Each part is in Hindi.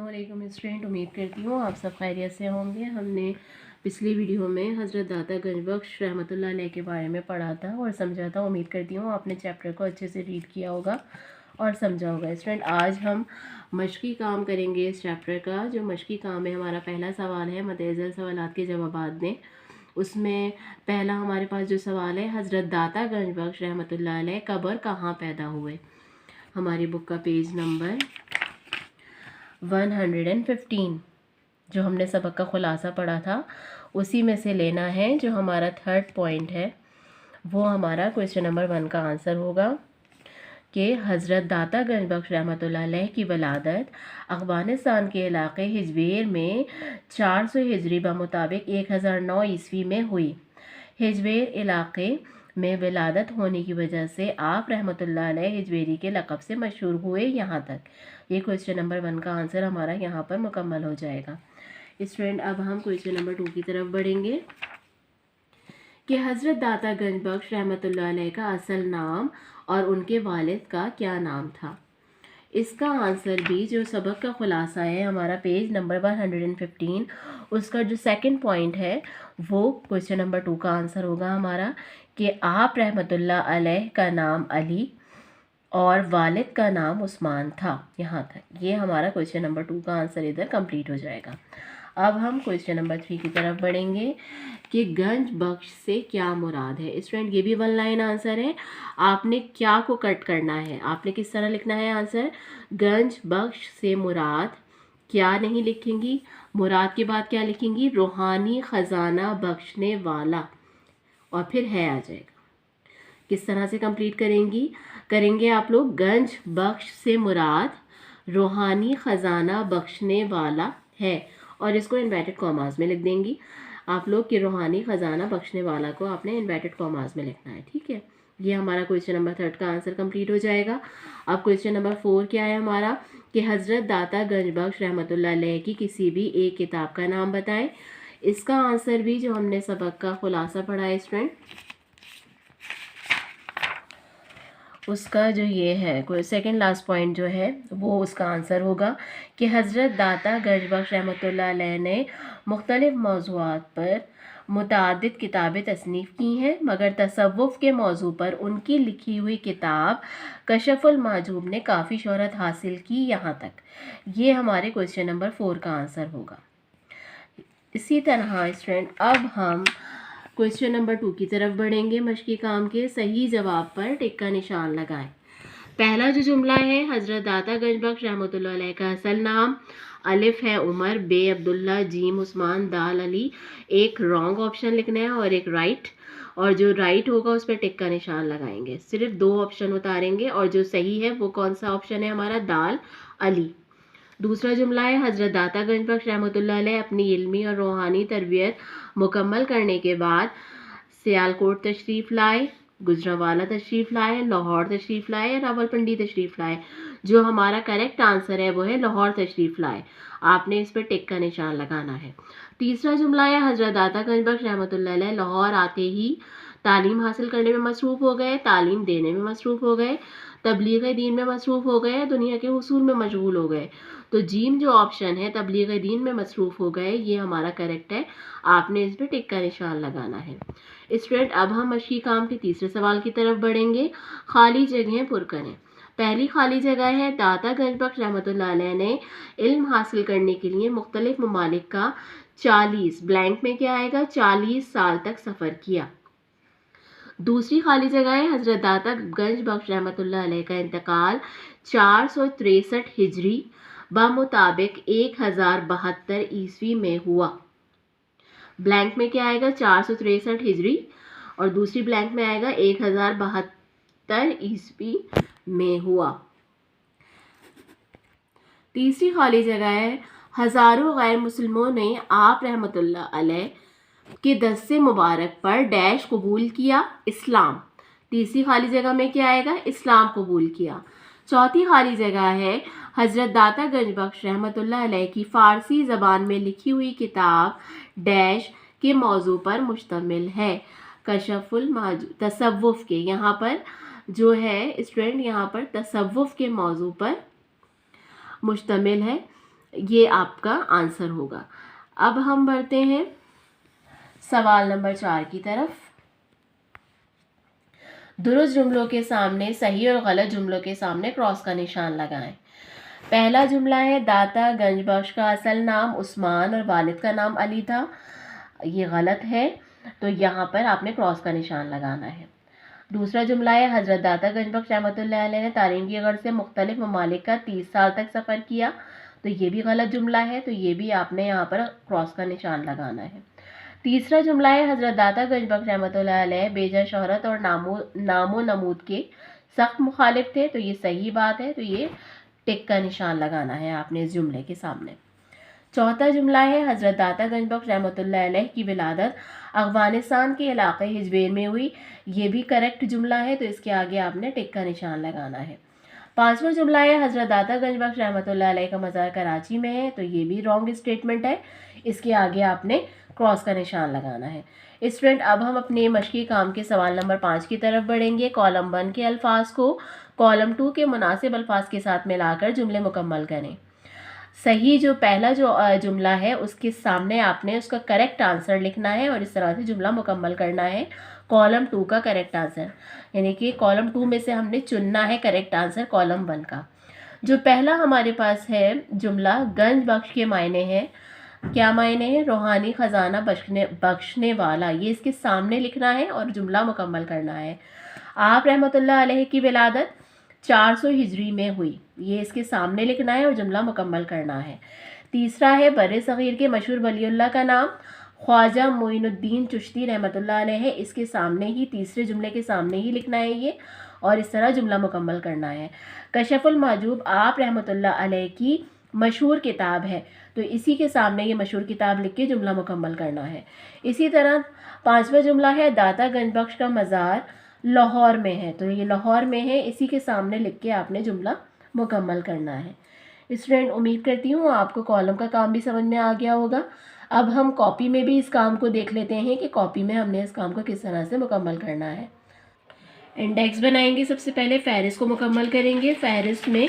अस्सलामुअलैकुम स्टूडेंट, उम्मीद करती हूँ आप सब खैरियत से होंगे। हमने पिछली वीडियो में हज़रत दाता गंजबख्श रहमतुल्लाह अलैह के बारे में पढ़ा था और समझा था। उम्मीद करती हूँ आपने चैप्टर को अच्छे से रीड किया होगा और समझा होगा। स्टूडेंट, आज हम मशक़ी काम करेंगे इस चैप्टर का। जो मशक़ी काम है, हमारा पहला सवाल है मतअज़्ज़ल सवालात के जवाबात दें। उसमें पहला हमारे पास जो सवाल है, हज़रत दाता गंजबख्श रहमतुल्लाह अलैह कब और कहाँ पैदा हुए। हमारी बुक का पेज नंबर 115 जो हमने सबक का खुलासा पढ़ा था उसी में से लेना है। जो हमारा थर्ड पॉइंट है वो हमारा क्वेश्चन नंबर 1 का आंसर होगा कि हज़रत दाता गंजबख्श रहमतुल्लाह अलैह की वलादत अफ़गानिस्तान के इलाके हिजवेर में 400 हिजरी बमुताबिक 1009 ईस्वी में हुई। हिजवेर इलाके में विलादत होने की वजह से आप रहमतुल्लाह अलैह हिजवेरी के लक़ब से मशहूर हुए। यहाँ तक ये क्वेश्चन नंबर 1 का आंसर हमारा यहाँ पर मुकम्मल हो जाएगा। स्टूडेंट, अब हम क्वेश्चन नंबर 2 की तरफ बढ़ेंगे कि हज़रत दाता गंजबख्श रहमतुल्लाह अलैह का असल नाम और उनके वालिद का क्या नाम था। इसका आंसर भी जो सबक का खुलासा है हमारा पेज नंबर 115, उसका जो सेकंड पॉइंट है वो क्वेश्चन नंबर 2 का आंसर होगा हमारा कि आप रहमतुल्लाह अलैह का नाम अली और वालिद का नाम उस्मान था। यहाँ तक ये हमारा क्वेश्चन नंबर 2 का आंसर इधर कंप्लीट हो जाएगा। अब हम क्वेश्चन नंबर 3 की तरफ बढ़ेंगे कि गंज बख्श से क्या मुराद है। स्टूडेंट, ये भी 1 लाइन आंसर है। आपने क्या को कट करना है, आपने किस तरह लिखना है आंसर। गंज बख्श से मुराद क्या नहीं लिखेंगी, मुराद के बाद क्या लिखेंगी, रूहानी ख़जाना बख्शने वाला, और फिर है आ जाएगा। किस तरह से कंप्लीट करेंगे आप लोग। गंज बख्श से मुराद रूहानी ख़जाना बख्शने वाला है, और इसको इन्वर्टेड कॉमास में लिख देंगी आप लोग कि रूहानी ख़जाना बख्शने वाला को आपने इन्वर्टेड कॉमास में लिखना है। ठीक है, ये हमारा क्वेश्चन नंबर 3 का आंसर कंप्लीट हो जाएगा। अब क्वेश्चन नंबर 4 क्या है हमारा कि हज़रत दाता गंजबख्श रहमतुल्लाह अलैह की किसी भी एक किताब का नाम बताएं। इसका आंसर भी जो हमने सबक का खुलासा पढ़ा है स्टूडेंट, उसका जो ये है कोई सेकंड लास्ट पॉइंट जो है वो उसका आंसर होगा कि हज़रत दाता गंजबख्श रहमतुल्लाह अलैह ने मुख्तलिफ़ मौज़ूआत पर मुतअद्दिद किताबें तसनीफ़ की हैं, मगर तसव्वुफ़ के मौजू पर उनकी लिखी हुई किताब कशफ़ुल महजूब ने काफ़ी शोहरत हासिल की। यहाँ तक ये हमारे क्वेश्चन नंबर 4 का आंसर होगा। इसी तरह स्टूडेंट, अब हम क्वेश्चन नंबर 2 की तरफ बढ़ेंगे। मशक़ी काम के सही जवाब पर टिक का निशान लगाएं। पहला जो जुमला है, हज़रत दाता गंजबख्श रहमतुल्लाह अलैह का असल नाम, अलिफ है उमर, बे अब्दुल्ला, जीम उस्मान, दाल अली। एक रॉन्ग ऑप्शन लिखना है और एक राइट, और जो राइट होगा उस पर टिक का निशान लगाएंगे। सिर्फ 2 ऑप्शन उतारेंगे और जो सही है वो कौन सा ऑप्शन है हमारा, दाल अली। दूसरा जुमला है, हज़रत दाता गंजबख्श रहमतुल्लाह अलैह अपनी इल्मी और रूहानी तरबियत मुकम्मल करने के बाद सियालकोट तशरीफ़ लाए, गुजरांवाला तशरीफ़ लाए, लाहौर तशरीफ़ लाए या रावलपिंडी तशरीफ़ लाए। जो हमारा करेक्ट आंसर है वो है लाहौर तशरीफ़ लाए। आपने इस पर टिक का निशान लगाना है। तीसरा जुमला है, हज़रत दाता गंजबख्श रहमतुल्लाह अलैह लाहौर आते ही तालीम हासिल करने में मसरूफ़ हो गए, तालीम देने में मसरूफ़ हो गए, तबलीग दीन में मसरूफ़ हो गए, दुनिया के हुसूल में मशगूल हो गए। तो जीम जो ऑप्शन है तबलीग दीन में मसरूफ़ हो गए, ये हमारा करेक्ट है। आपने इस पर टिक का निशान लगाना है। स्टूडेंट, अब हम मशक़ी काम के तीसरे सवाल की तरफ बढ़ेंगे। खाली जगहें पुर करें। पहली खाली जगह है, दाता गंजबख्श रहमतुल्लाह अलैह ने इल्म हासिल करने के लिए मुख्तलिफ ममालिक का 40 ब्लैंक में क्या आएगा, 40 साल तक सफ़र किया। दूसरी खाली जगह है, हज़रत दाता गंजबख्श रहमतुल्लाह अलैह का इंतकाल 463 हिजरी बमुताबिक 1072 ईस्वी में हुआ। ब्लैंक में क्या आएगा, 463 हिजरी, और दूसरी ब्लैंक में आएगा 1072 ईस्वी में हुआ। तीसरी खाली जगह है, हज़ारों गैर मुसलमानों ने आप रहमतुल्लाह अलैह के दस्ते मुबारक पर डैश कबूल किया, इस्लाम। तीसरी खाली जगह में क्या आएगा, इस्लाम कबूल किया। चौथी खाली जगह है, हज़रत दाता गंजबख्श रहमतुल्लाह अलैह की फ़ारसी ज़बान में लिखी हुई किताब डैश के मौजू पर मुश्तमिल है, कशफ़ुल तसव्वुफ़ के। यहाँ पर जो है स्टूडेंट, यहाँ पर तसव्वुफ़ के मौजू पर मुश्तमिल है। ये आपका आंसर होगा। अब हम बढ़ते हैं सवाल नंबर 4 की तरफ। दुरुस्त जुमलों के सामने सही और गलत जुमलों के सामने क्रॉस का निशान लगाएं। पहला जुमला है, दाता गंजबख्श का असल नाम उस्मान और वालिद का नाम अली था। ये गलत है, तो यहाँ पर आपने क्रॉस का निशान लगाना है। दूसरा जुमला है, हज़रत दाता गंजबख्श रहमतुल्लाह अलैह ने तालीम की गर्ज से मुख्तलिफ ममालिक का 30 साल तक सफ़र किया। तो ये भी गलत जुमला है, तो ये भी आपने यहाँ पर क्रॉस का निशान लगाना है। तीसरा जुमला है, हज़रत दाता गंजबख्श रहमतुल्लाह अलैह बेजा शोहरत और नामो नमूद के सख्त मुखालिफ थे। तो ये सही बात है, तो ये टिक का निशान लगाना है आपने इस जुमले के सामने। चौथा जुमला है, हज़रत दाता गंजबख्श रहमतुल्लाह अलैह की विलादत अफ़गानिस्तान के इलाके हिजवेर में हुई। ये भी करेक्ट जुमला है, तो इसके आगे आपने टिक का निशान लगाना है। पांचवा जुमला है, हज़रत दाता गंजबख्श रहमतुल्लाह अलैह का मज़ार कराची में है। तो ये भी रॉन्ग स्टेटमेंट है, इसके आगे आपने क्रॉस का निशान लगाना है। स्टूडेंट, अब हम अपने मशक़ी काम के सवाल नंबर 5 की तरफ बढ़ेंगे। कॉलम 1 के अल्फाज को कॉलम 2 के मुनासिब अल्फाज के साथ मिलाकर जुमले मुकम्मल करें। सही जो पहला जो जुमला है उसके सामने आपने उसका करेक्ट आंसर लिखना है और इस तरह से जुमला मुकम्मल करना है। कॉलम 2 का करेक्ट आंसर, यानी कि कॉलम 2 में से हमने चुनना है करेक्ट आंसर कॉलम 1 का। जो पहला हमारे पास है जुमला, गंज बख्श के मायने हैं। क्या मायने हैं? रूहानी ख़जाना बख्शने वाला। ये इसके सामने लिखना है और जुमला मुकम्मल करना है। आप रहमतुल्लाह अलैह की विलादत 400 हिजरी में हुई। ये इसके सामने लिखना है और जुमला मुकम्मल करना है। तीसरा है, बर्रे सग़ीर के मशहूर वलीउल्लाह का नाम ख्वाजा मोइनुद्दीन चिश्ती रहमतुल्लाह अलैह है। इसके सामने ही, तीसरे जुमले के सामने ही लिखना है ये और इस तरह जुमला मुकम्मल करना है। कशफुल महजूब आप रहमतुल्लाह अलैह की मशहूर किताब है, तो इसी के सामने ये मशहूर किताब लिख के जुमला मुकम्मल करना है। इसी तरह पांचवा जुमला है, दाता गंजबख्श का मज़ार लाहौर में है। तो ये लाहौर में है, इसी के सामने लिख के आपने जुमला मुकम्मल करना है। स्टूडेंट, उम्मीद करती हूँ आपको कॉलम का काम भी समझ में आ गया होगा। अब हम कॉपी में भी इस काम को देख लेते हैं कि कॉपी में हमने इस काम को किस तरह से मुकम्मल करना है। इंडेक्स बनाएंगे, सबसे पहले फ़हरिस्त को मुकम्मल करेंगे। फ़हरिस्त में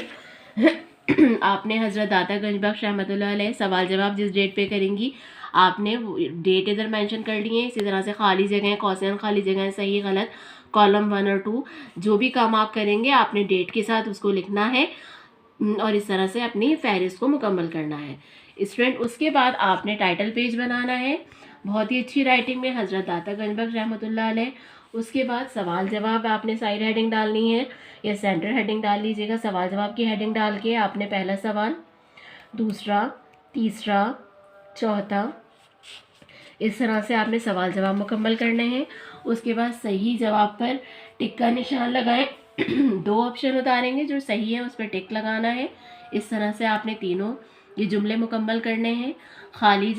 आपने हज़रत दाता गंजबख्श रहमतुल्लाह अलैह सवाल जवाब जिस डेट पे करेंगी आपने डेट इधर मेंशन कर ली है। इसी तरह से खाली जगह, कौसैन खाली जगह, सही गलत, कॉलम 1 और 2 जो भी काम आप करेंगे आपने डेट के साथ उसको लिखना है और इस तरह से अपनी फ़हरिस्त को मुकम्मल करना है। स्टूडेंट, उसके बाद आपने टाइटल पेज बनाना है बहुत ही अच्छी राइटिंग में, हज़रत दाता गंजबख्श रहमतुल्लाह अलैह। उसके बाद सवाल जवाब आपने साइड हेडिंग डालनी है या सेंटर हेडिंग डाल लीजिएगा। सवाल जवाब की हेडिंग डाल के आपने पहला सवाल, दूसरा, तीसरा, चौथा, इस तरह से आपने सवाल जवाब मुकम्मल करने हैं। उसके बाद सही जवाब पर टिक का निशान लगाएं। 2 ऑप्शन उतारेंगे, जो सही है उस पर टिक लगाना है। इस तरह से आपने तीनों ये जुमले मुकम्मल करने हैं। खाली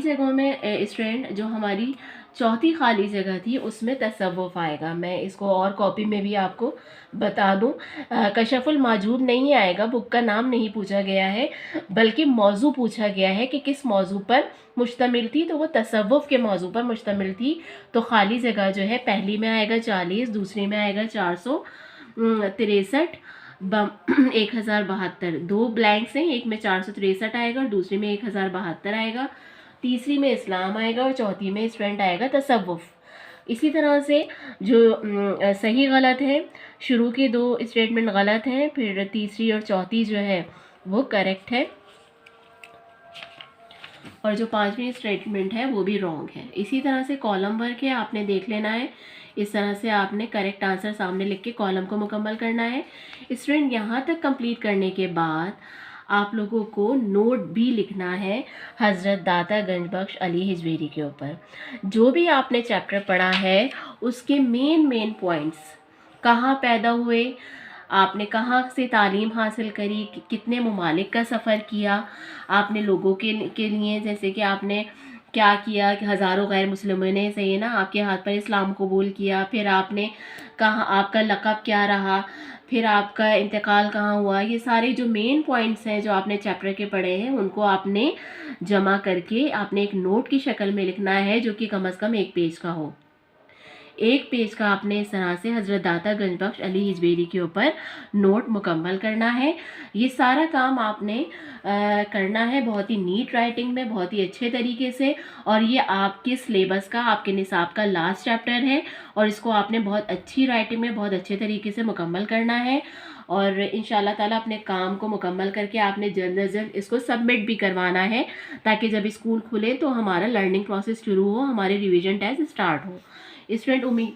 जगहों में स्टूडेंट, जो हमारी चौथी खाली जगह थी उसमें तसव्वुफ़ आएगा। मैं इसको और कॉपी में भी आपको बता दूं, कशफुल माजूब नहीं आएगा, बुक का नाम नहीं पूछा गया है बल्कि मौजू पूछा गया है कि किस मौजू पर मुश्तमिल थी। तो वो तसव्वुफ़ के मौजू पर मुश्तमिल थी। तो खाली जगह जो है पहली में आएगा 40, दूसरी में आएगा 463, 1072। 2 ब्लैंक्स हैं, एक में 463 आएगा और दूसरी में 1072 आएगा। तीसरी में इस्लाम आएगा और चौथी में स्टूडेंट आएगा तसव्वुफ़। इसी तरह से जो सही गलत है, शुरू के 2 स्टेटमेंट गलत हैं, फिर तीसरी और चौथी जो है वो करेक्ट है और जो 5वीं स्टेटमेंट है वो भी रॉन्ग है। इसी तरह से कॉलम वर्क है, आपने देख लेना है। इस तरह से आपने करेक्ट आंसर सामने लिख के कॉलम को मुकम्मल करना है। स्टूडेंट, यहाँ तक कंप्लीट करने के बाद आप लोगों को नोट भी लिखना है हज़रत दाता गंजबख्श अली हिजवेरी के ऊपर। जो भी आपने चैप्टर पढ़ा है उसके मेन पॉइंट्स, कहाँ पैदा हुए, आपने कहाँ से तालीम हासिल करी, कितने ममालिक का सफ़र किया आपने लोगों के लिए, जैसे कि आपने क्या किया कि हज़ारों गैर मुस्लिमों ने सही ना आपके हाथ पर इस्लाम कबूल किया, फिर आपने कहाँ, आपका लक़ब क्या रहा, फिर आपका इंतकाल कहाँ हुआ। ये सारे जो मेन पॉइंट्स हैं जो आपने चैप्टर के पढ़े हैं उनको आपने जमा करके आपने एक नोट की शक्ल में लिखना है जो कि कम से कम 1 पेज का हो। एक पेज का आपने इस तरह से हज़रत दाता गंज अली हिजवेरी के ऊपर नोट मुकम्मल करना है। ये सारा काम आपने करना है बहुत ही नीट राइटिंग में, बहुत ही अच्छे तरीके से। और ये आपके सिलेबस का, आपके निसाब का लास्ट चैप्टर है और इसको आपने बहुत अच्छी राइटिंग में बहुत अच्छे तरीके से मुकम्मल करना है। और इंशाल्लाह ताला अपने काम को मुकम्मल करके आपने जल्द अज जल्द इसको सबमिट भी करवाना है, ताकि जब स्कूल खुले तो हमारा लर्निंग प्रोसेस शुरू हो, हमारे रिवीजन टेस्ट स्टार्ट हो। स्टूडेंट उम्मीद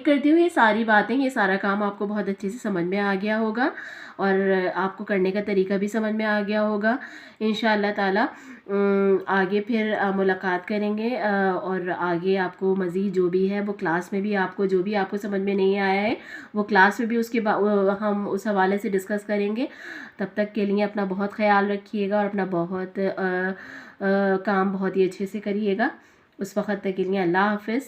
करती हूँ ये सारी बातें, ये सारा काम आपको बहुत अच्छे से समझ में आ गया होगा और आपको करने का तरीका भी समझ में आ गया होगा। इंशाअल्लाह ताला आगे फिर मुलाकात करेंगे और आगे आपको मज़ीद जो भी है वो क्लास में भी आपको जो भी आपको समझ में नहीं आया है वो क्लास में भी हम उस हवाले से डिस्कस करेंगे। तब तक के लिए अपना बहुत ख्याल रखिएगा और अपना काम बहुत ही अच्छे से करिएगा। उस वक़्त तक के लिए अल्लाह हाफ़िज़।